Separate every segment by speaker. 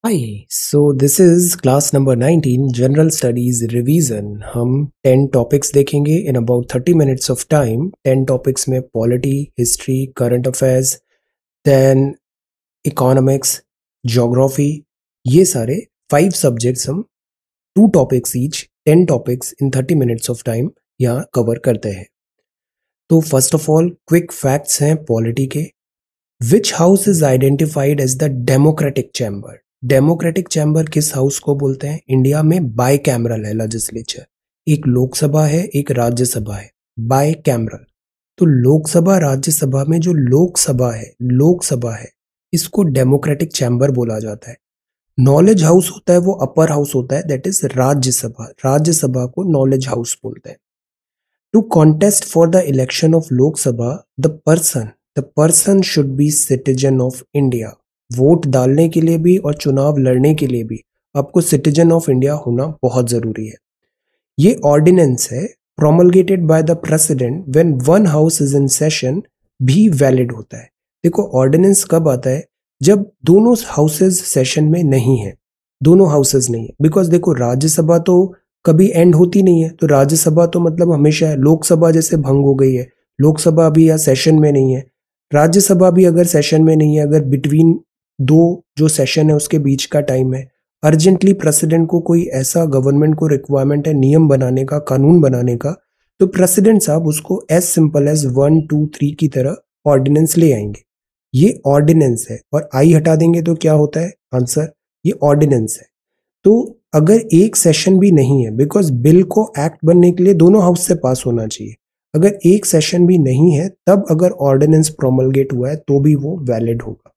Speaker 1: Hi, so this is class number 19 General Studies Revision. हम 10 topics देखेंगे in about 30 minutes of time. 10 topics में polity, history, current affairs, then economics, geography, ये सारे 5 subjects हम 2 topics each 10 topics in 30 minutes of time यहाँ cover करते हैं. तो first of all quick facts हैं पॉलिटी के. Which house is identified as the democratic chamber? Democratic chamber किस हाउस को बोलते हैं? इंडिया में बाय कैमरल है लेजिस्लेचर. एक लोकसभा है, एक राज्यसभा है. Bicameral. तो लोकसभा राज्यसभा में जो लोकसभा है इसको डेमोक्रेटिक चैम्बर बोला जाता है. नॉलेज हाउस होता है वो अपर हाउस होता है, दैट इज राज्यसभा. राज्यसभा को नॉलेज हाउस बोलते हैं. To contest for the election of Lok Sabha the person should be citizen of India. Vote डालने के लिए भी और चुनाव लड़ने के लिए भी आपको सिटीजन ऑफ इंडिया होना बहुत जरूरी है. ये ऑर्डिनेंस है promulgated by the president when one house is in session भी वैलिड होता है. देखो ऑर्डिनेंस कब आता है? जब दोनों हाउसेज सेशन में नहीं है, दोनों हाउसेज नहीं है. बिकॉज देखो राज्यसभा तो कभी एंड होती नहीं है, तो राज्यसभा तो मतलब हमेशा है. लोकसभा जैसे भंग हो गई है, लोकसभा अभी या सेशन में नहीं है, राज्यसभा भी अगर सेशन में नहीं है, अगर बिटवीन दो जो सेशन है उसके बीच का टाइम है, अर्जेंटली प्रेसिडेंट को कोई ऐसा गवर्नमेंट को रिक्वायरमेंट है नियम बनाने का, कानून बनाने का, तो प्रेसिडेंट साहब उसको एज सिंपल एज 1 2 3 की तरह ऑर्डिनेंस ले आएंगे. ये ऑर्डिनेंस है. और आई हटा देंगे तो क्या होता है? आंसर ये ऑर्डिनेंस है. तो अगर एक सेशन भी नहीं है, बिकॉज बिल को एक्ट बनने के लिए दोनों हाउस से पास होना चाहिए, अगर एक सेशन भी नहीं है तब अगर ऑर्डिनेंस प्रोमलगेट हुआ है तो भी वो वैलिड होगा.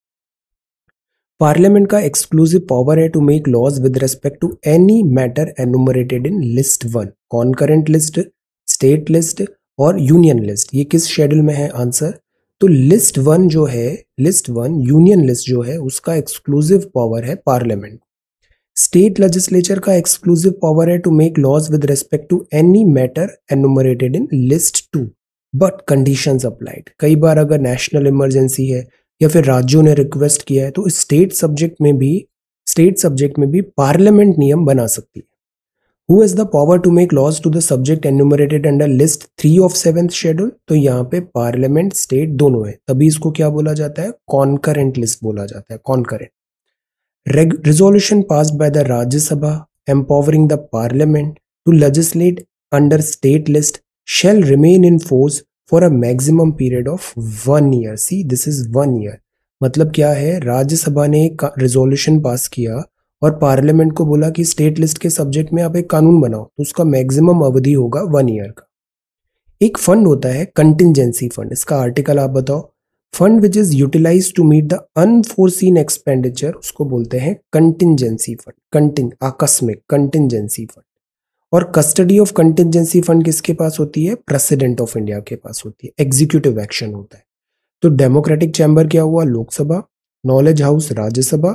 Speaker 1: पार्लियामेंट का एक्सक्लूसिव पावर है to make laws with respect to any matter enumerated in list 1. Concurrent list, state list और यूनियन लिस्ट. ये किस शेड्यूल में है? आंसर तो लिस्ट 1 जो है, लिस्ट 1 यूनियन लिस्ट जो है उसका एक्सक्लूसिव पावर है पार्लियामेंट. स्टेट लेजिस्लेचर का एक्सक्लूसिव पावर है to make laws with respect to any matter enumerated in list 2, but conditions applied. कई बार अगर नेशनल इमरजेंसी है या फिर राज्यों ने रिक्वेस्ट किया है तो स्टेट सब्जेक्ट में भी पार्लियामेंट नियम बना सकती है. Who has the power to make laws to the subject enumerated under list 3 of 7th schedule? तो यहाँ पे पार्लियामेंट स्टेट दोनों है, तभी इसको क्या बोला जाता है? कॉन्करेंट लिस्ट बोला जाता है. Concurrent. Resolution passed by the Rajya Sabha empowering the Parliament to legislate under state list shall remain in force for a maximum period of 1 year. See, this is 1 year. मतलब क्या है? राज्यसभा ने एक resolution pass किया और parliament को बोला कि स्टेट लिस्ट के सब्जेक्ट में आप एक कानून बनाओ, तो उसका मैक्सिमम अवधि होगा 1 ईयर का. एक फंड होता है कंटिजेंसी फंड. इसका आर्टिकल आप बताओ. Fund which is utilize to meet the unforeseen expenditure उसको बोलते हैं कंटिजेंसी फंड. आकस्मिक कंटिजेंसी फंड. और कस्टडी ऑफ कंटिजेंसी फंड किसके पास होती है? प्रेसिडेंट ऑफ इंडिया के पास होती है. एग्जीक्यूटिव एक्शन होता है. तो डेमोक्रेटिक चैम्बर क्या हुआ? लोकसभा. Knowledge house Rajya Sabha.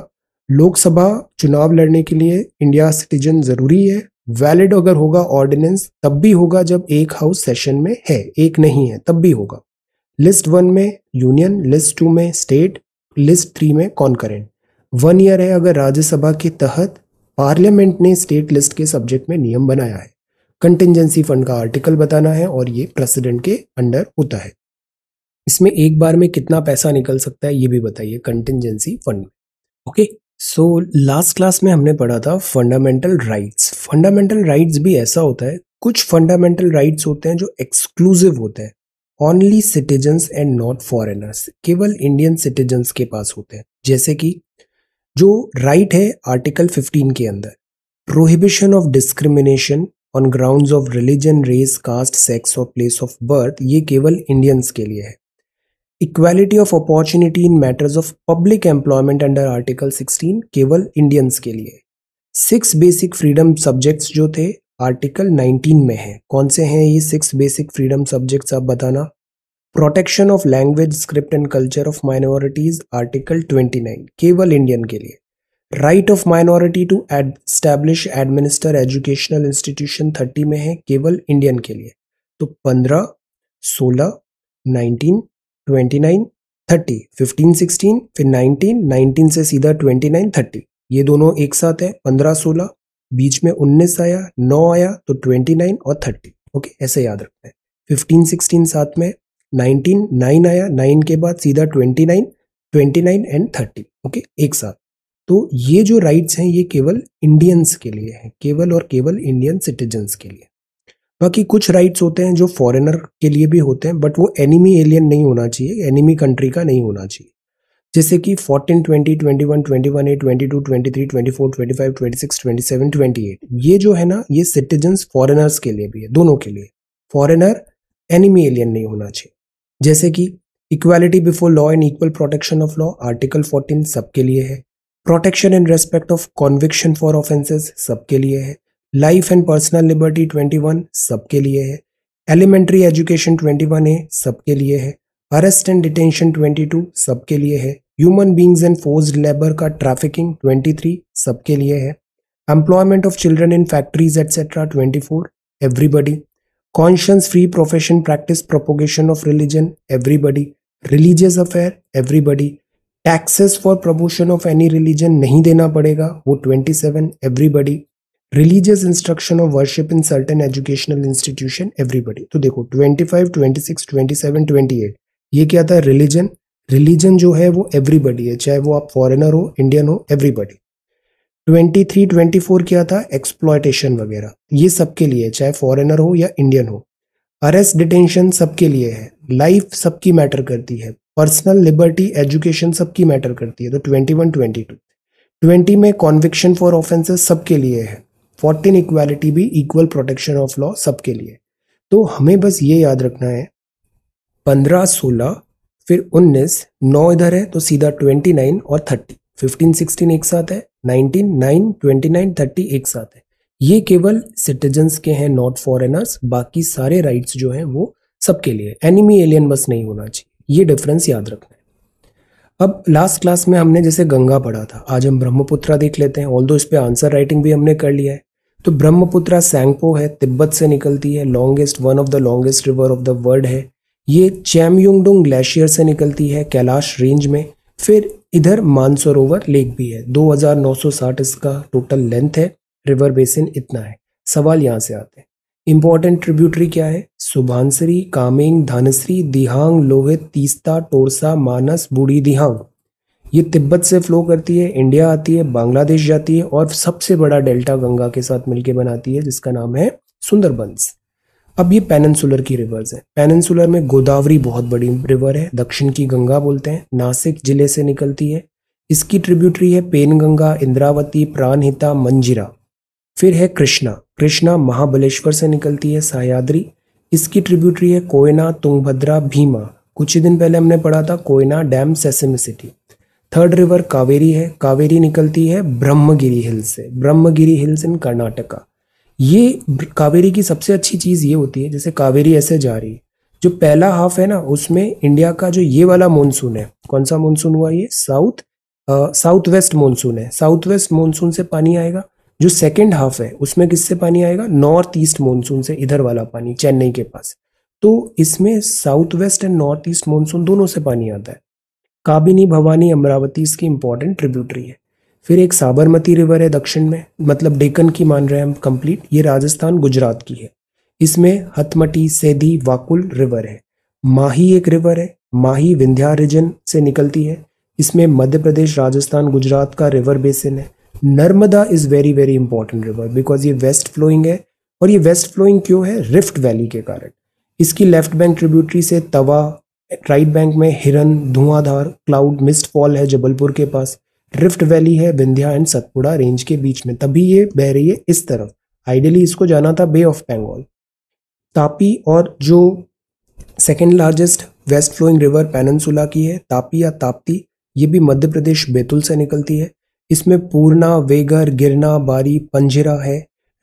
Speaker 1: लोकसभा चुनाव लड़ने के लिए इंडिया सिटीजन जरूरी है. वैलिड अगर होगा ऑर्डिनेंस तब भी होगा जब एक हाउस सेशन में है, एक नहीं है तब भी होगा. लिस्ट 1 में यूनियन, लिस्ट 2 में स्टेट, लिस्ट 3 में कॉन्करेंट. 1 ईयर है अगर राज्यसभा के तहत पार्लियामेंट ने स्टेट लिस्ट के सब्जेक्ट में नियम बनाया है. कंटिजेंसी फंड का आर्टिकल बताना है और ये प्रेसिडेंट के अंडर होता है. इसमें एक बार में कितना पैसा निकल सकता है ये भी बताइए कंटिजेंसी फंड में. ओके, सो लास्ट क्लास में हमने पढ़ा था फंडामेंटल राइट्स. फंडामेंटल राइट्स भी ऐसा होता है, कुछ फंडामेंटल राइट्स होते हैं जो एक्सक्लूसिव होते हैं, only citizens and not foreigners. केवल इंडियन सिटीजन्स के पास होते हैं. जैसे कि जो राइट है आर्टिकल 15 के अंदर, prohibition of discrimination on grounds of religion, race, caste, sex और प्लेस ऑफ बर्थ, ये केवल इंडियंस के लिए है. Equality of opportunity in matters of public employment under article 16, केवल इंडियंस के लिए. 6 बेसिक फ्रीडम सब्जेक्ट्स जो थे आर्टिकल 19 में है. कौन से हैं ये 6 बेसिक फ्रीडम सब्जेक्ट्स आप बताना. Protection of language, script and culture of minorities article 29, केवल इंडियन के लिए. Right of minority to establish administer educational institution 30 में है, केवल इंडियन के लिए. तो 15, 16, 19, 29, 30, 15, 16, फिर 19, 19 से सीधा 29, 30. ये दोनों एक साथ है 15-16, बीच में 19 आया, 9 आया तो 29 और 30। ओके, ऐसे याद रखना है। 15-16 साथ में, 19 9 आया, 9 के बाद सीधा 29, 29 एंड 30। ओके, एक साथ। तो ये जो राइट्स हैं ये केवल इंडियंस के लिए हैं, केवल और केवल इंडियन सिटीजन्स के लिए। बाकी कुछ राइट्स होते हैं जो फॉरेनर के लिए भी होते हैं, बट वो एनिमी एलियन नहीं होना चाहिए, एनिमी कंट्री का नहीं होना चाहिए। जैसे कि 14, 20, 21, 21A, 22, 23, 24, 25, 26, 27, 28, ये जो है ना, ये सिटीजन्स फॉरेनर्स के लिए भी है, दोनों के लिए। फॉरेनर एनिमी एलियन नहीं होना चाहिए। जैसे कि equality before law and equal protection of law, article 14 सबके लिए है। Protection in respect of conviction for offences सबके लिए है। लाइफ एंड पर्सनल लिबर्टी 21 सबके लिए है। एलिमेंट्री एजुकेशन 21A सबके लिए है। अरेस्ट एंड डिटेंशन 22 सबके लिए है। Human beings and forced labour का ट्रैफिकिंग 23 सबके लिए है। Employment of children in factories etcetera 24 everybody. Conscience free profession practice propagation of religion everybody. Religious affair everybody. Taxes for promotion of any religion नहीं देना पड़ेगा, वो 27 everybody. Religious instruction of worship in certain educational institution everybody. तो देखो 25, 26, 27, 28 ये क्या था, religion. Religion जो है वो एवरीबडी है, चाहे वो आप फॉरेनर हो, इंडियन हो, एवरीबडी। 23, 24 क्या था, एक्सप्लॉयटेशन वगैरह, ये सबके लिए, चाहे फॉरेनर हो या इंडियन हो। अरेस्ट डिटेंशन सबके लिए है। लाइफ सबकी मैटर करती है। पर्सनल लिबर्टी एजुकेशन सबकी मैटर करती है, तो 21, 22। 20 में कॉन्विक्शन फॉर ऑफेंसेस सबके लिए है। 14 इक्वालिटी भी, इक्वल प्रोटेक्शन ऑफ लॉ सबके लिए। तो हमें बस ये याद रखना है, 15, 16, फिर 19, 9 इधर है तो सीधा 29 और 30। 15, 16 एक साथ है, 19, 9, 29, 30 एक साथ है। ये केवल सिटीजन्स के हैं, नॉट फॉरेनर्स। बाकी सारे राइट्स जो हैं वो सबके लिए। एनिमी एलियन बस नहीं होना चाहिए, ये डिफरेंस याद रखना है। अब लास्ट क्लास में हमने जैसे गंगा पढ़ा था, आज हम ब्रह्मपुत्रा देख लेते हैं। ऑल्दो इस पे आंसर राइटिंग भी हमने कर लिया है। तो ब्रह्मपुत्रा सैंगपो है, तिब्बत से निकलती है, longest, one of the longest river of the world है। ये चैमयुंगडुंग ग्लेशियर से निकलती है कैलाश रेंज में। फिर इधर मानसरोवर लेक भी है, 2960 इसका टोटल लेंथ है। रिवर बेसिन इतना है। सवाल यहाँ से आते हैं, इंपॉर्टेंट ट्रिब्यूटरी क्या है, सुभानसरी, कामेंग, धानसरी, दिहांग, लोहित, तीस्ता, टोरसा, मानस, बूढ़ी दिहांग। ये तिब्बत से फ्लो करती है, इंडिया आती है, बांग्लादेश जाती है और सबसे बड़ा डेल्टा गंगा के साथ मिलकर बनाती है जिसका नाम है सुंदरबंस। अब ये पेनिनसुलर की रिवर्स है। पेनिनसुलर में गोदावरी बहुत बड़ी रिवर है, दक्षिण की गंगा बोलते हैं, नासिक जिले से निकलती है। इसकी ट्रिब्यूटरी है पेनगंगा, इंद्रावती, प्राणहिता, मंजिरा। फिर है कृष्णा, कृष्णा महाबलेश्वर से निकलती है, सह्याद्री। इसकी ट्रिब्यूटरी है कोयना, तुंगभद्रा, भीमा। कुछ ही दिन पहले हमने पढ़ा था Koyna dam, seismic city. Third river Kaveri है, कावेरी निकलती है ब्रह्मगिरी हिल्स से, ब्रह्मगिरी हिल्स इन कर्नाटका। ये कावेरी की सबसे अच्छी चीज ये होती है, जैसे कावेरी ऐसे जा रही है, जो पहला हाफ है ना उसमें इंडिया का जो ये वाला मानसून है, कौन सा मानसून हुआ ये, साउथ वेस्ट मानसून है, साउथ वेस्ट मानसून से पानी आएगा। जो सेकेंड हाफ है उसमें किससे पानी आएगा, नॉर्थ ईस्ट मानसून से, इधर वाला पानी चेन्नई के पास। तो इसमें south west and north east monsoon दोनों से पानी आता है। काबिनी, भवानी, अमरावती इसकी इंपॉर्टेंट ट्रिब्यूटरी है। फिर एक साबरमती रिवर है दक्षिण में, मतलब डेक्कन की मान रहे हैं हम कंप्लीट, ये राजस्थान गुजरात की है। इसमें हथमटी, सेधी, वाकुल रिवर है। माही एक रिवर है, माही विंध्या रीजन से निकलती है। इसमें मध्य प्रदेश, राजस्थान, गुजरात का रिवर बेसिन है। Narmada is very very important river because ये वेस्ट फ्लोइंग है। और ये वेस्ट फ्लोइंग क्यों है, रिफ्ट वैली के कारण। इसकी लेफ्ट बैंक ट्रिब्यूटरी से तवा, राइट बैंक में हिरन, धुआंधार, क्लाउड, मिस्ट फॉल है जबलपुर के पास। रिफ्ट वैली है विंध्या एंड सतपुड़ा रेंज के बीच में, तभी ये बह रही है इस तरफ। आइडियली इसको जाना था बे ऑफ बंगाल। तापी, और जो second largest west flowing river peninsula की है, तापी या ताप्ती, ये भी मध्य प्रदेश बैतूल से निकलती है। इसमें पूर्णा, वेगर, गिरना, बारी, पंजिरा है।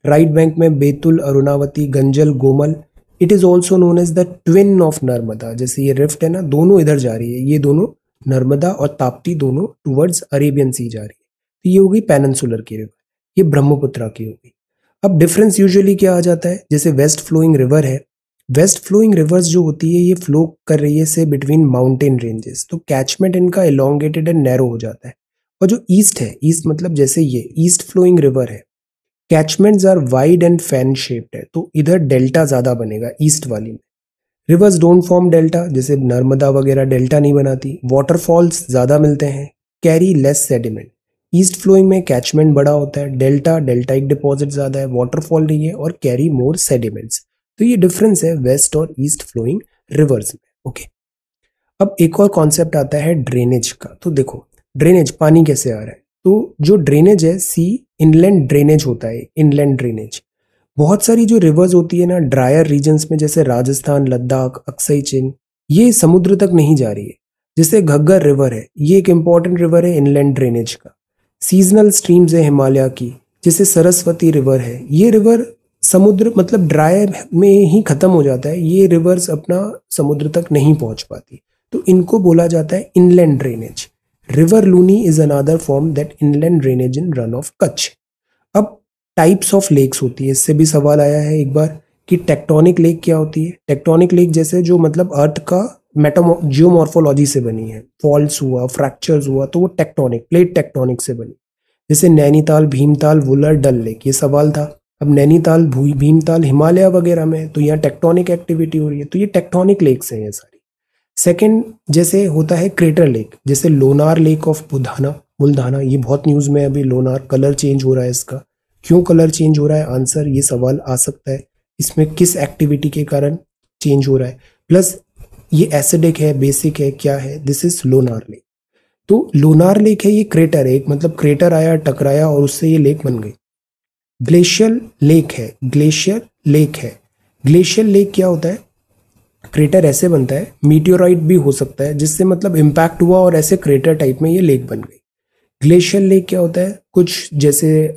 Speaker 1: राइट बैंक में Betul, Arunavati, Ganjal, Gomal. It is also known as the twin of Narmada. जैसे ये रिफ्ट है ना, दोनों इधर जा रही है, ये दोनों नर्मदा और ताप्ती दोनों टुवर्ड्स अरेबियन सी जा रही है। तो ये होगी पेनिनसुलर की रिवर, ये ब्रह्मपुत्रा की होगी। अब डिफरेंस यूजुअली क्या आ जाता है, जैसे वेस्ट फ्लोइंग रिवर है, वेस्ट फ्लोइंग रिवर्स जो होती है ये फ्लो कर रही है से बिटवीन माउंटेन रेंजेस, तो कैचमेंट इनका एलोंगेटेड एंड नैरो हो जाता है। और जो ईस्ट है, ईस्ट मतलब जैसे ये ईस्ट फ्लोइंग रिवर है, catchments are wide and fan shaped है, तो इधर डेल्टा ज्यादा बनेगा ईस्ट वाली में। रिवर्स डोंट फॉर्म डेल्टा, जैसे नर्मदा वगैरह डेल्टा नहीं बनाती। वाटरफॉल्स ज्यादा मिलते हैं, carry less sediment. East flowing में कैचमेंट बड़ा होता है, डेल्टा डेल्टाइक डिपॉजिट ज्यादा है, वाटरफॉल नहीं है और कैरी मोर सेडिमेंट्स। तो ये डिफरेंस है वेस्ट और ईस्ट फ्लोइंग रिवर्स में। ओके, अब एक और कॉन्सेप्ट आता है ड्रेनेज का। तो देखो ड्रेनेज, पानी कैसे आ रहा है, तो जो ड्रेनेज है सी इनलैंड ड्रेनेज होता है, इनलैंड ड्रेनेज। बहुत सारी जो रिवर्स होती है ना ड्रायर रीजन्स में, जैसे राजस्थान, लद्दाख, अक्सई चिन, ये समुद्र तक नहीं जा रही है। जैसे घग्गर रिवर है, ये एक इंपॉर्टेंट रिवर है इनलैंड ड्रेनेज का। सीजनल स्ट्रीम्स है हिमालय की, जैसे सरस्वती रिवर है, ये रिवर समुद्र मतलब ड्राई में ही खत्म हो जाता है, ये रिवर्स अपना समुद्र तक नहीं पहुंच पाती, तो इनको बोला जाता है inland drainage. River Luni is another form that inland drainage in Rann of Kutch. अब टाइप्स ऑफ लेक्स होती है, इससे भी सवाल आया है एक बार कि टेक्टोनिक लेक क्या होती है। टेक्टोनिक लेक जैसे जो मतलब अर्थ का जियोमॉर्फोलॉजी से बनी है, फॉल्स हुआ, फ्रैक्चर्स हुआ, तो वो टेक्टोनिक, प्लेट टेक्टोनिक से बनी। जैसे नैनीताल, भीमताल, वुलर, डल लेक, ये सवाल था। अब नैनीताल, भीमताल हिमालय वगैरह में, तो यहाँ टेक्टोनिक एक्टिविटी हो रही है, तो ये टेक्टोनिक लेक्स हैं ये सारी। सेकंड जैसे होता है क्रेटर लेक, जैसे लोनार लेक ऑफ बुल्धाना, ये बहुत न्यूज में है अभी। लोनार कलर चेंज हो रहा है इसका, क्यों कलर चेंज हो रहा है, आंसर ये सवाल आ सकता है, इसमें किस एक्टिविटी के कारण चेंज हो रहा है, प्लस ये एसिडिक है, बेसिक है, क्या है। This is Lonar lake. तो लोनार लेक है, ये क्रेटर है, एक मतलब क्रेटर आया, टकराया और उससे ये लेक बन गई। ग्लेशियल लेक है, ग्लेशियर लेक है। ग्लेशियल लेक क्या होता है, क्रेटर ऐसे बनता है, मीटियोराइट भी हो सकता है जिससे मतलब इम्पैक्ट हुआ और ऐसे क्रेटर टाइप में ये लेक बन गई। ग्लेशियल लेक क्या होता है, कुछ जैसे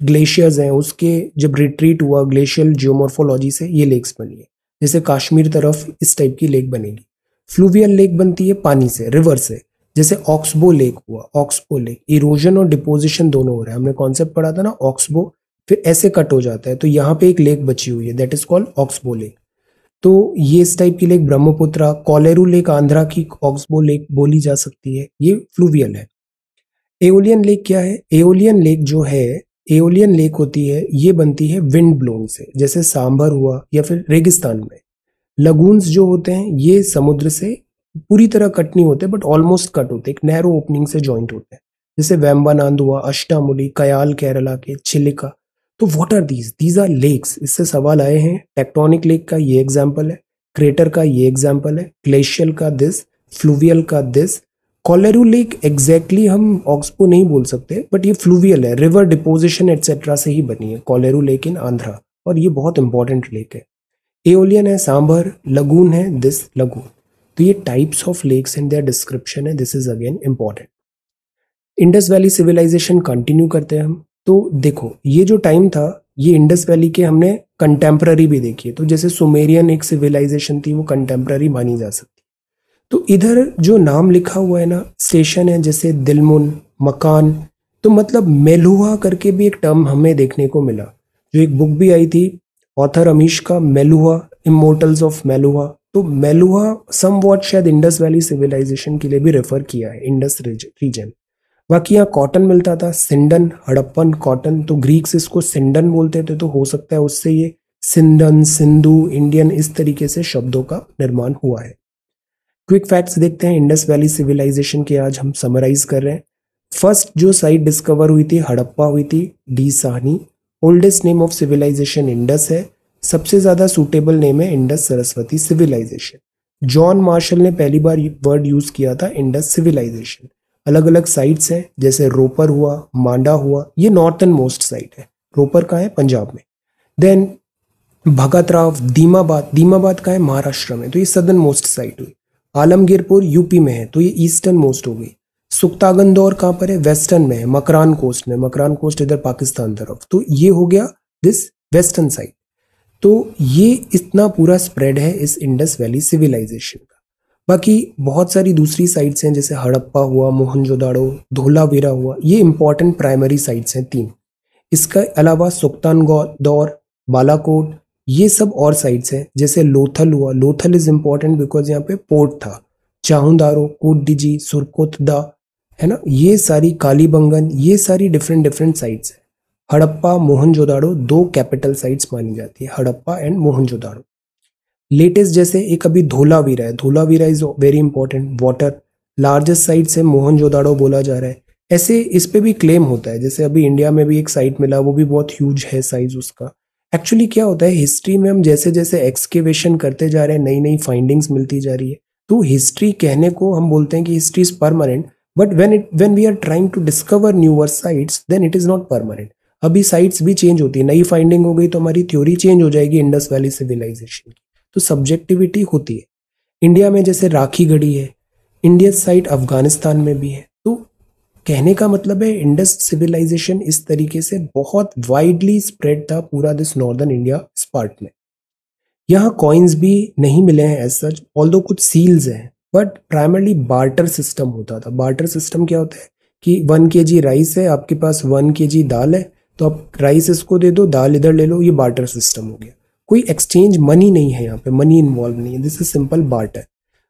Speaker 1: ग्लेशियर्स हैं उसके जब रिट्रीट हुआ ग्लेशियल जियोमॉर्फोलॉजी से, ये लेक्स बनी है। जैसे कश्मीर तरफ इस टाइप की लेक बनेगी। फ्लूवियल लेक बनती है पानी से, रिवर से, जैसे ऑक्सबो लेक हुआ। ऑक्सबो लेक इरोजन और डिपोजिशन दोनों हो रहा है, हमने कॉन्सेप्ट पढ़ा था ना ऑक्सबो, फिर ऐसे कट हो जाता है, तो यहाँ पे एक लेक बची हुई है, that is called oxbow lake. तो ये इस टाइप की लेक ब्रह्मपुत्रा, कोलेरू लेक आंध्रा की ऑक्सबो लेक बोली जा सकती है, ये फ्लूवियल है। एओलियन लेक क्या है, एओलियन लेक जो है, एओलियन लेक होती है, ये बनती है विंड ब्लोन से, जैसे सांभर हुआ या फिर रेगिस्तान में। लगून्स जो होते हैं ये समुद्र से पूरी तरह कट नहीं होते बट ऑलमोस्ट कट होते, एक नैरो ओपनिंग से जॉइंट होते हैं, जैसे वेम्बानांद हुआ, अष्टामुडी, कयाल केरला के, चिलिका। तो what are these are lakes, इससे सवाल आए हैं। टेक्टोनिक लेक का ये एग्जाम्पल है, क्रेटर का ये एग्जाम्पल है, ग्लेशियल का दिस, फ्लूवियल का दिस। कोलेरू लेक एग्जैक्टली हम ऑक्सबो नहीं बोल सकते बट ये फ्लूवियल है, रिवर डिपोजिशन एटसेट्रा से ही बनी है कोलेरू लेक इन आंध्रा, और ये बहुत इंपॉर्टेंट लेक है। एओलियन है सांभर, लगून है दिस लगून। तो ये types of lakes and their description है, this is again important. Indus valley civilisation continue करते हैं हम। तो देखो ये जो टाइम था, ये इंडस वैली के हमने कंटेम्प्ररी भी देखी है, तो जैसे सुमेरियन एक सिविलाइजेशन थी, वो कंटेम्प्ररी मानी जा सकती। तो इधर जो नाम लिखा हुआ है ना, स्टेशन है जैसे दिलमुन, मकान, तो मतलब मेलुहा करके भी एक टर्म हमें देखने को मिला, जो एक बुक भी आई थी ऑथर अमीश का, मेलुहा, इमोर्टल्स ऑफ मेलुहा। तो मेलुहा समवॉट शायद इंडस वैली सिविलाइजेशन के लिए भी रेफर किया है, इंडस रीजन। बाकी यहाँ कॉटन मिलता था, सिंडन, हड़प्पन कॉटन, तो ग्रीक्स इसको सिंडन बोलते थे, तो हो सकता है उससे ये सिंधन, सिंधु, इंडियन इस तरीके से शब्दों का निर्माण हुआ है। क्विक फैक्ट्स देखते हैं इंडस वैली सिविलाइजेशन के, आज हम समराइज कर रहे हैं। फर्स्ट जो साइट डिस्कवर हुई थी हड़प्पा हुई थी, D Sahni. Oldest name of civilization Indus है, सबसे ज्यादा सूटेबल नेम है Indus Saraswati civilization. John Marshall ने पहली बार वर्ड यूज किया था इंडस सिविलाइजेशन। अलग अलग साइट्स हैं, जैसे रोपर हुआ, मांडा हुआ, ये नॉर्थन मोस्ट साइट है। रोपर कहाँ है, पंजाब में। देन भगतराव, दीमाबाद, दीमाबाद का है महाराष्ट्र में, तो ये सदर्न मोस्ट साइट हुई। आलमगीरपुर यूपी में है, तो ये ईस्टर्न मोस्ट हो गई। सुक्तागंदौर कहाँ पर है, वेस्टर्न में है, मकरान कोस्ट में, मकरान कोस्ट इधर पाकिस्तान तरफ, तो ये हो गया दिस वेस्टर्न साइड। तो ये इतना पूरा स्प्रेड है इस इंडस वैली सिविलाइजेशन का। बाकी बहुत सारी दूसरी साइट्स हैं, जैसे हड़प्पा हुआ, मोहनजोदाड़ो, धोलावीरा हुआ, ये इंपॉर्टेंट प्राइमरी साइट्स हैं 3। इसके अलावा सुक्तानगौर, बालाकोट, ये सब और साइट्स हैं, जैसे लोथल हुआ। लोथल इज इंपॉर्टेंट बिकॉज यहाँ पे पोर्ट था। चाहुंदारो, कोटडीजी, सुरकोतदा, है ना। ये सारी कालीबंगन, ये सारी डिफरेंट डिफरेंट साइट्स है। हड़प्पा, मोहनजोदाड़ो दो कैपिटल साइट्स मानी जाती है, हड़प्पा एंड मोहनजोदाड़ो। लेटेस्ट जैसे एक अभी धोलावीरा है, Dholavira is very important, water largest site से मोहनजोदाड़ो बोला जा रहा है। ऐसे इस पे भी क्लेम होता है, जैसे अभी इंडिया में भी एक साइट मिला, वो भी बहुत ह्यूज है साइज उसका। एक्चुअली क्या होता है, हिस्ट्री में हम जैसे जैसे एक्सकेवेशन करते जा रहे हैं, नई नई फाइंडिंग्स मिलती जा रही है। तो हिस्ट्री कहने को हम बोलते हैं कि history is permanent, but when we are trying to discover newer sites then it is not permanent. अभी साइट्स भी चेंज होती है, नई फाइंडिंग हो गई तो हमारी थ्योरी चेंज हो जाएगी इंडस वैली सिविलाइजेशन की। तो सब्जेक्टिविटी होती है। इंडिया में जैसे राखी गढ़ी है, इंडियन साइट अफगानिस्तान में भी है। तो कहने का मतलब है इंडस सिविलाइजेशन इस तरीके से बहुत वाइडली स्प्रेड था पूरा दिस नॉर्दर्न इंडिया पार्ट में। यहाँ कॉइन्स भी नहीं मिले हैं एज सच, ऑल्दो कुछ सील्स हैं, बट प्राइमरली बार्टर सिस्टम होता था। बार्टर सिस्टम क्या होता है कि 1 kg राइस है, आपके पास 1 kg दाल है, तो आप राइस इसको दे दो, दाल इधर ले लो, ये बार्टर सिस्टम हो गया। कोई एक्सचेंज मनी नहीं है यहाँ पे, मनी इन्वॉल्व नहीं है, this is simple barter.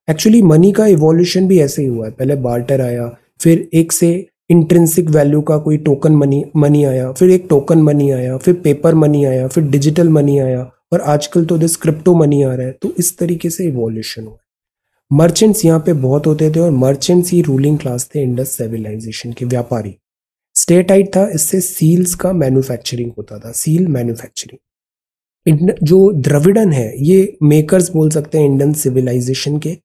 Speaker 1: Actually money का इवोल्यूशन भी ऐसे ही हुआ है, पहले बार्टर आया, फिर एक से इंट्रिंसिक वैल्यू का कोई टोकन मनी मनी आया, फिर एक टोकन मनी आया, फिर पेपर मनी आया, फिर डिजिटल मनी आया, और आजकल तो दिस क्रिप्टो मनी आ रहा है। तो इस तरीके से इवोल्यूशन हुआ। मर्चेंट्स यहाँ पे बहुत होते थे, और मर्चेंट्स ही रूलिंग क्लास थे इंडस सिविलाइजेशन के, व्यापारी। स्टेटाइट था, इससे सील्स का मैन्युफैक्चरिंग होता था, सील मैन्युफैक्चरिंग। जो द्रविड़न है ये मेकर्स बोल सकते हैं इंडियन सिविलाइजेशन के।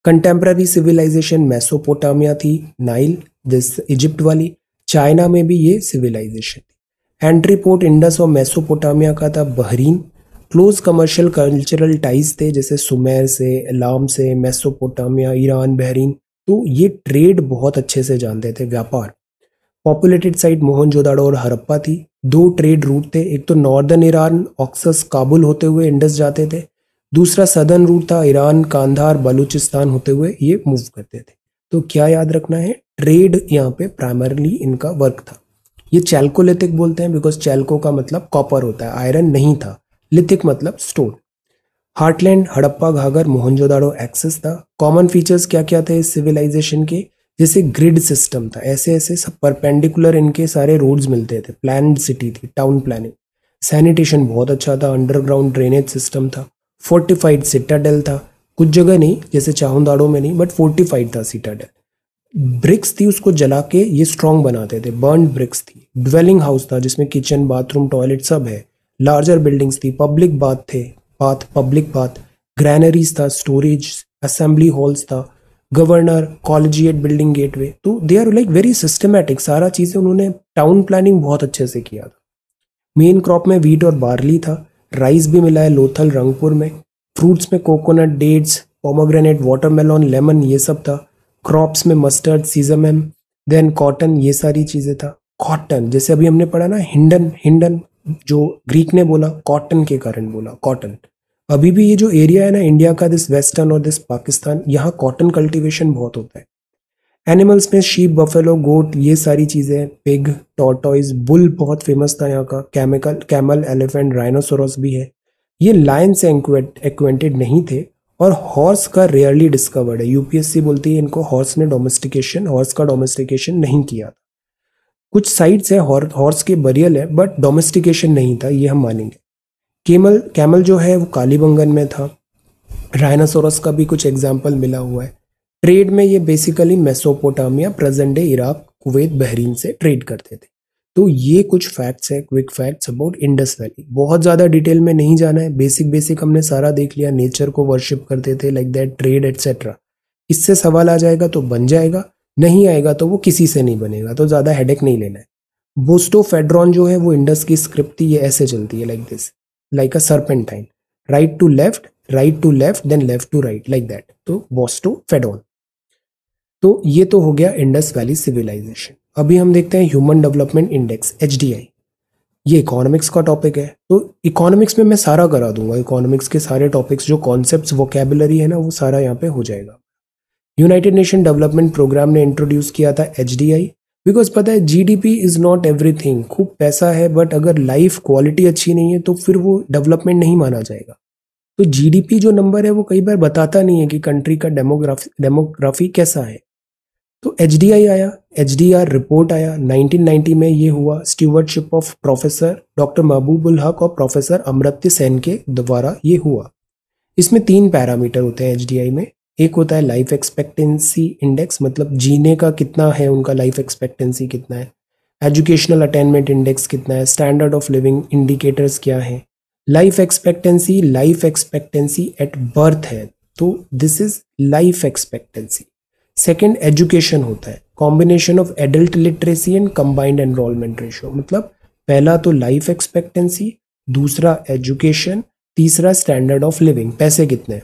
Speaker 1: कंटेम्प्ररी सिविलाइजेशन मेसोपोटामिया थी, नाइल दिस इजिप्ट वाली। चाइना में भी ये सिविलाइजेशन थी। एंट्री पोर्ट इंडस और मेसोपोटामिया का था Bahrain. Close commercial cultural ties थे, जैसे सुमेर से, एलाम से, मेसोपोटामिया, ईरान, बहरीन। तो ये ट्रेड बहुत अच्छे से जानते थे, व्यापार। पॉपुलेटेड साइट मोहनजोदाड़ो और हड़प्पा थी। दो ट्रेड रूट थे, एक तो नॉर्दर्न ईरान ऑक्सस काबुल होते हुए इंडस जाते थे, दूसरा सदर्न रूट था, ईरान कांधार बलूचिस्तान होते हुए ये मूव करते थे। तो क्या याद रखना है, ट्रेड यहाँ पे प्राइमरली इनका वर्क था। ये चैल्कोलिथिक बोलते हैं बिकॉज चैल्को का मतलब कॉपर होता है, आयरन नहीं था। लिथिक मतलब stone. Heartland Harappa घाघर Mohenjodaro access था। कॉमन फीचर्स क्या क्या थे इस सिविलाइजेशन के, जैसे ग्रिड सिस्टम था, ऐसे ऐसे सब परपेंडिकुलर इनके सारे रोड्स मिलते थे, प्लान्ड सिटी थी, टाउन प्लानिंग। सैनिटेशन बहुत अच्छा था, अंडरग्राउंड ड्रेनेज सिस्टम था। फोर्टिफाइड सिटाडेल था, कुछ जगह नहीं जैसे चाहुंदाड़ो में नहीं, बट फोर्टिफाइड था सिटाडेल। ब्रिक्स थी, उसको जला के ये स्ट्रॉन्ग बनाते थे, बर्न ब्रिक्स थी। ड्वेलिंग हाउस था जिसमें किचन बाथरूम टॉयलेट सब है। लार्जर बिल्डिंग्स थी, पब्लिक बाथ थे, पब्लिक बाथ। ग्रैनरीज था, स्टोरेज, असेंबली हॉल्स था, गवर्नर, कॉलेजिएट बिल्डिंग, गेटवे। तो they are like very systematic, सारा चीजें उन्होंने टाउन प्लानिंग बहुत अच्छे से किया था। मेन क्रॉप में वीट और बार्ली था। राइस भी मिला है लोथल रंगपुर में। फ्रूट्स में coconut, dates, pomegranate, watermelon, lemon, ये सब था। क्रॉप्स में मस्टर्ड, सीजमम, देन कॉटन, ये सारी चीजें था। कॉटन जैसे अभी हमने पढ़ा ना, हिंडन, हिंडन जो ग्रीक ने बोला, कॉटन के कारण बोला, कॉटन। अभी भी ये जो एरिया है ना इंडिया का, दिस वेस्टर्न और दिस पाकिस्तान, यहाँ कॉटन कल्टीवेशन बहुत होता है। एनिमल्स में शीप, बफेलो, गोट, ये सारी चीजें। पिग, टॉर्टॉइज, बुल बहुत फेमस था यहाँ का। कैमल, एलिफेंट, राइनोसोरस भी है। ये लायन से एक्वेंटेड नहीं थे। और हॉर्स का रेयरली डिस्कवर्ड है, यूपीएससी बोलती है इनको हॉर्स का डोमेस्टिकेशन नहीं किया था। कुछ साइट्स है हॉर्स के बरियल है, बट डोमेस्टिकेशन नहीं था, ये हम मानेंगे। कैमल जो है वो कालीबंगन में था। राइनासोरस का भी कुछ एग्जाम्पल मिला हुआ है। ट्रेड में ये basically Mesopotamia, present day Iraq, Kuwait, Bahrain से ट्रेड करते थे। तो ये कुछ फैक्ट्स है, quick facts about Indus valley. बहुत ज़्यादा डिटेल में नहीं जाना है, बेसिक बेसिक हमने सारा देख लिया। नेचर को वर्शिप करते थे, लाइक दैट, ट्रेड एटसेट्रा। इससे सवाल आ जाएगा तो बन जाएगा, नहीं आएगा तो वो किसी से नहीं बनेगा, तो ज़्यादा हेडेक नहीं लेना है। बोस्टो फेड्रॉन जो है वो इंडस की स्क्रिप्ट थी, ये ऐसे चलती है, like this, like a serpentine, right to left then left to right, like that. तो बोस्टो फेडोन। तो ये तो हो गया इंडस वैली सिविलाइजेशन। अभी हम देखते हैं ह्यूमन डेवलपमेंट इंडेक्स, एचडीआई। ये इकोनॉमिक्स का टॉपिक है, तो इकोनॉमिक्स में मैं सारा करा दूंगा, इकोनॉमिक्स के सारे टॉपिक्स जो कॉन्सेप्ट्स, वोकेबुलरी है ना, वो सारा यहाँ पे हो जाएगा। यूनाइटेड नेशन डेवलपमेंट प्रोग्राम ने इंट्रोड्यूस किया था एचडीआई, बिकॉज पता है जीडीपी इज नॉट एवरीथिंग। खूब पैसा है बट अगर लाइफ क्वालिटी अच्छी नहीं है तो फिर वो डेवलपमेंट नहीं माना जाएगा। तो जीडीपी जो नंबर है वो कई बार बताता नहीं है कि कंट्री का डेमोग्राफी कैसा है। तो HDI आया, HDR रिपोर्ट आया 1990 में। ये हुआ stewardship of professor doctor Mahbubul हक और प्रोफेसर अमर्त्य सेन के द्वारा ये हुआ। इसमें 3 पैरामीटर होते हैं HDI में। एक होता है लाइफ एक्सपेक्टेंसी इंडेक्स, मतलब जीने का कितना है उनका, लाइफ एक्सपेक्टेंसी कितना है। एजुकेशनल अटेनमेंट इंडेक्स कितना है, स्टैंडर्ड ऑफ लिविंग इंडिकेटर्स क्या है। लाइफ एक्सपेक्टेंसी एट बर्थ है, तो this is life expectancy. Second education होता है, combination of adult literacy and combined enrolment ratio, मतलब पहला तो लाइफ एक्सपेक्टेंसी, दूसरा एजुकेशन, तीसरा स्टैंडर्ड ऑफ लिविंग, पैसे कितने हैं।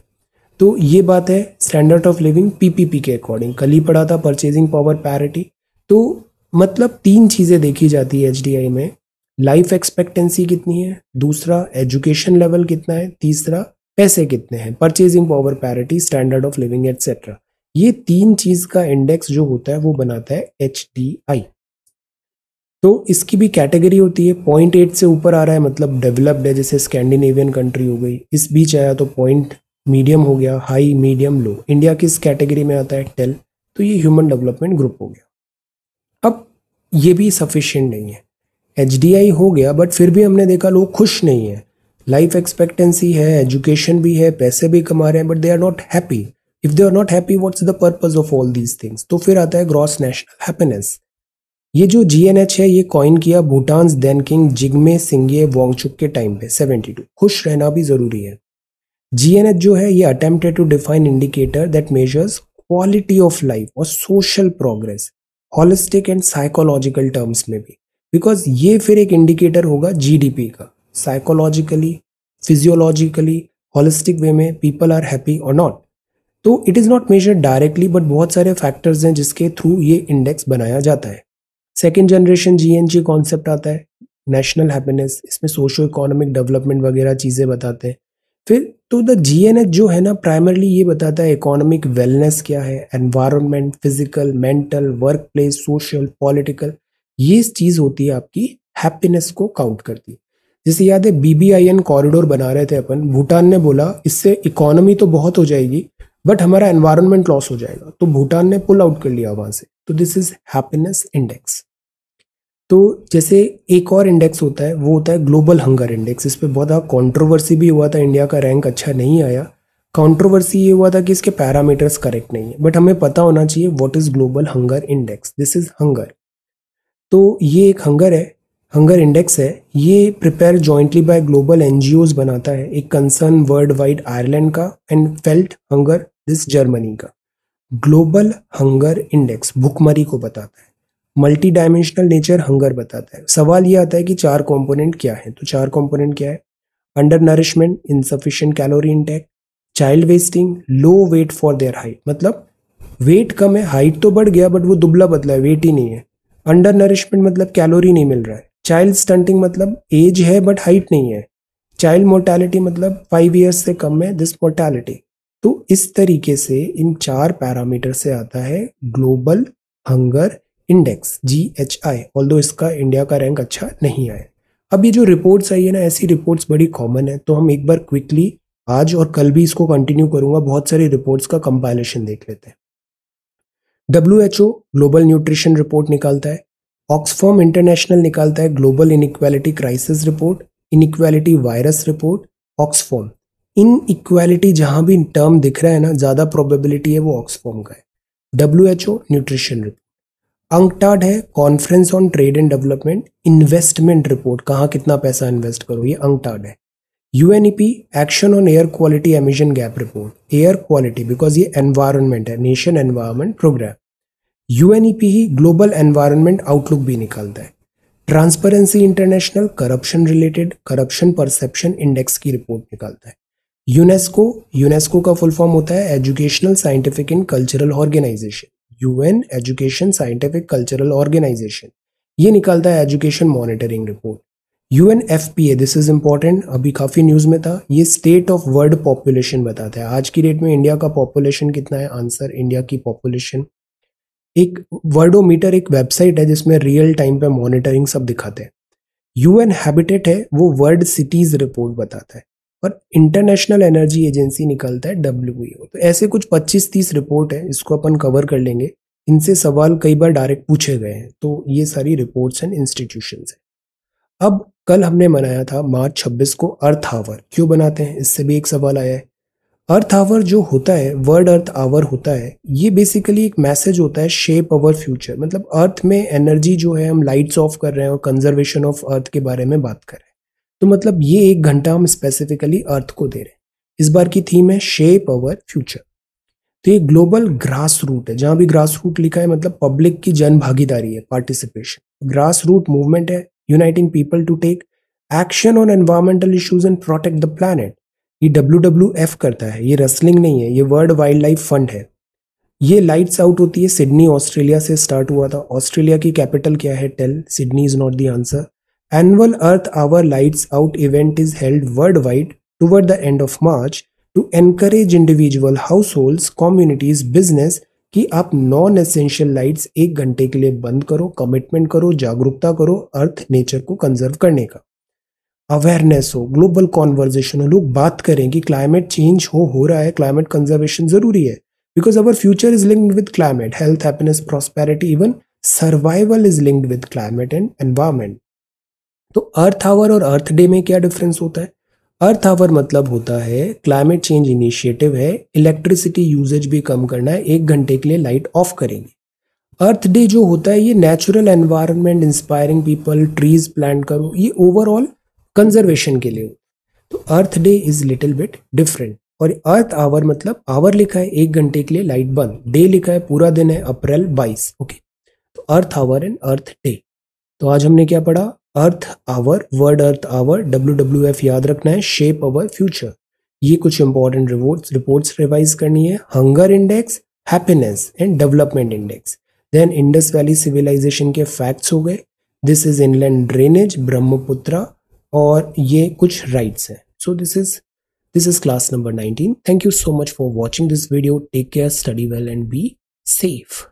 Speaker 1: तो ये बात है स्टैंडर्ड ऑफ लिविंग PPP के अकॉर्डिंग, कल ही पढ़ा था परचेजिंग पावर पैरिटी। तो मतलब 3 चीजें देखी जाती है HDI में, लाइफ एक्सपेक्टेंसी कितनी है, दूसरा एजुकेशन लेवल कितना है, तीसरा पैसे कितने हैं, purchasing power parity, standard of living etcetera. ये 3 चीज का इंडेक्स जो होता है वो बनाता है HDI। तो इसकी भी कैटेगरी होती है, 0.8 से ऊपर आ रहा है मतलब डेवलप्ड है, जैसे स्कैंडिनेवियन कंट्री हो गई। इस बीच आया तो पॉइंट मीडियम हो गया, हाई मीडियम लो। इंडिया किस कैटेगरी में आता है, 10, तो ये ह्यूमन डेवलपमेंट ग्रुप हो गया। अब ये भी सफिशिएंट नहीं है, HDI हो गया बट फिर भी हमने देखा लोग खुश नहीं है। लाइफ एक्सपेक्टेंसी है, एजुकेशन भी है, पैसे भी कमा रहे हैं, but they are not happy. If they are not happy, what's the purpose of all these things. तो फिर आता है ग्रॉस नेशनल हैप्पीनेस। ये जो GNH है ये कॉइन किया भूटान देन किंग जिग्मे सिंगे वांगचुक के टाइम पे 72। खुश रहना भी जरूरी है। GNH जो है ये attempted to define indicator that measures quality of life और social progress, holistic and psychological terms में भी, बिकॉज ये फिर एक इंडिकेटर होगा GDP का, साइकोलॉजिकली, फिजियोलॉजिकली, हॉलिस्टिक वे में पीपल आर हैप्पी और नॉट। तो it is not measured directly but बहुत सारे फैक्टर्स हैं जिसके थ्रू ये इंडेक्स बनाया जाता है। सेकेंड जनरेशन GNG कॉन्सेप्ट आता है, नेशनल हैप्पीनेस, इसमें सोशो इकोनॉमिक डेवलपमेंट वगैरह चीज़ें बताते हैं। फिर तो द GNH जो है ना प्राइमरली ये बताता है इकोनॉमिक वेलनेस क्या है, environment, physical, mental, work place, social, political, ये चीज़ होती है आपकी हैप्पीनेस को काउंट करती है। जैसे याद है BBIN कॉरिडोर बना रहे थे अपन, भूटान ने बोला इससे इकोनॉमी तो बहुत हो जाएगी बट हमारा एनवायरनमेंट लॉस हो जाएगा, तो भूटान ने पुल आउट कर लिया वहां से। तो दिस इज हैप्पीनेस इंडेक्स। तो जैसे एक और इंडेक्स होता है वो होता है ग्लोबल हंगर इंडेक्स। इस पे बहुत कंट्रोवर्सी भी हुआ था, इंडिया का रैंक अच्छा नहीं आया। कंट्रोवर्सी ये हुआ था कि इसके पैरामीटर्स करेक्ट नहीं है, बट हमें पता होना चाहिए what is global hunger index. This is hunger. तो ये एक हंगर है, हंगर इंडेक्स है। ये prepare jointly by global NGOs बनाता है, एक कंसर्न वर्ल्ड वाइड आयरलैंड का and felt hunger this Germany का। ग्लोबल हंगर इंडेक्स भुखमरी को बताता है, मल्टी डायमेंशनल नेचर हंगर बताता है। सवाल ये आता है कि 4 कंपोनेंट क्या है, तो 4 कंपोनेंट क्या है, undernourishment, insufficient calorie intake, child wasting, low weight for their height, मतलब वेट कम है, हाइट तो बढ़ गया बट वो दुबला पतला है, वेट ही नहीं है। अंडर नरिशमेंट मतलब कैलोरी नहीं मिल रहा है। चाइल्ड स्टंटिंग मतलब एज है बट हाइट नहीं है। चाइल्ड मोर्टेलिटी मतलब 5 ईयर्स से कम है दिस मोर्टेलिटी। तो इस तरीके से इन 4 पैरामीटर से आता है global hunger index GHI, although इसका इंडिया का रैंक अच्छा नहीं आया। अब ये जो रिपोर्ट्स आई है ना, ऐसी रिपोर्ट्स बड़ी कॉमन है, तो हम एक बार क्विकली आज और कल भी इसको कंटिन्यू करूंगा, बहुत सारी रिपोर्ट्स का कंपाइलेशन देख लेते हैं। WHO ग्लोबल न्यूट्रिशन रिपोर्ट निकालता है, ऑक्सफॉर्म इंटरनेशनल निकालता है global inequality crisis report, inequality virus report, ऑक्सफॉर्म। Inequality जहां भी टर्म दिख रहा है ना, ज्यादा प्रोबेबिलिटी है वो ऑक्सफॉर्म का है। WHO nutrition report. अंकटाड है conference on trade and development investment report, कहाँ कितना पैसा इन्वेस्ट करो, ये अंकटाड है। UNEP action on air quality emission gap report, air quality because ये एनवायरनमेंट है, नेशन एनवायरनमेंट प्रोग्राम। UNEP ही ग्लोबल एनवायरनमेंट आउटलुक भी निकालता है। Transparency international corruption related corruption perception index की रिपोर्ट निकालता है। यूनेस्को का फुल फॉर्म होता है educational scientific and cultural organisation, UN education scientific cultural organisation, ये निकालता है education monitoring report. UNFPA, this is important, अभी काफी न्यूज में था, ये स्टेट ऑफ वर्ल्ड पॉपुलेशन बताता है। आज की डेट में इंडिया का पॉपुलेशन कितना है, आंसर इंडिया की पॉपुलेशन। एक वर्डोमीटर एक वेबसाइट है जिसमें रियल टाइम पे मॉनिटरिंग सब दिखाते हैं। UN हैबिटेट है वो वर्ल्ड सिटीज रिपोर्ट बताता है, और इंटरनेशनल एनर्जी एजेंसी निकलता है WEO। तो ऐसे कुछ 25-30 रिपोर्ट है, इसको अपन कवर कर लेंगे। इनसे सवाल कई बार डायरेक्ट पूछे गए हैं। तो ये सारी रिपोर्ट्स एंड इंस्टीट्यूशंस हैं। अब कल हमने मनाया था मार्च 26 को अर्थ आवर। क्यों बनाते हैं, इससे भी एक सवाल आया है। अर्थ आवर जो होता है, वर्ड अर्थ आवर होता है, ये बेसिकली एक मैसेज होता है शेप अवर फ्यूचर। मतलब अर्थ में एनर्जी जो है, हम लाइट्स ऑफ कर रहे हैं और कंजर्वेशन ऑफ अर्थ के बारे में बात कर रहे हैं। तो मतलब ये 1 घंटा हम स्पेसिफिकली अर्थ को दे रहे हैं। इस बार की थीम है शेप अवर फ्यूचर। तो ये ग्लोबल ग्रास रूट है। जहां भी ग्रास रूट लिखा है मतलब पब्लिक की जन भागीदारी है, पार्टिसिपेशन। ग्रास रूट मूवमेंट है, uniting people to take action on environmental issues and protect the planet. ये WWF करता है, ये रेसलिंग नहीं है, ये वर्ल्ड वाइल्ड लाइफ फंड है। ये लाइट्स आउट होती है सिडनी, ऑस्ट्रेलिया से स्टार्ट हुआ था। ऑस्ट्रेलिया की कैपिटल क्या है? Tell. Sydney is not the answer. Annual earth hour lights out event is held world wide toward the end of March to encourage individual households, communities, business कि आप non essential lights 1 घंटे के लिए बंद करो, commitment करो, जागरूकता करो अर्थ नेचर को कंजर्व करने का। अवेयरनेस हो, ग्लोबल कॉन्वर्जेशन हो, लोग बात करें कि क्लाइमेट चेंज हो रहा है, क्लाइमेट कंजर्वेशन जरूरी है। Because our future is linked with climate, health, happiness, prosperity, even survival is linked with climate and environment. तो अर्थ आवर और अर्थ डे में क्या डिफरेंस होता है? अर्थ आवर मतलब होता है क्लाइमेट चेंज इनिशिएटिव है, इलेक्ट्रिसिटी यूजेज भी कम करना है, 1 घंटे के लिए लाइट ऑफ करेंगे। अर्थ डे जो होता है ये natural environment, inspiring people, trees plant करो, ये ओवरऑल कंजर्वेशन के लिए। तो Earth Day is little bit different. और अर्थ आवर मतलब आवर लिखा है 1 घंटे के लिए लाइट बंद, डे लिखा है पूरा दिन है, अप्रैल 22। ओके, तो Earth Hour and Earth Day. तो आज हमने क्या पढ़ा? Earth Hour, word Earth Hour, WWF याद रखना है, शेप अवर फ्यूचर। ये कुछ इंपॉर्टेंट रिपोर्ट्स रिवाइज करनी है। Hunger index, happiness and development index. Then Indus valley civilization के फैक्ट्स हो गए। This is inland drainage, Brahmaputra, और ये कुछ राइट्स हैं। So this is class number 19. Thank you so much for watching this video. Take care, study well and be safe.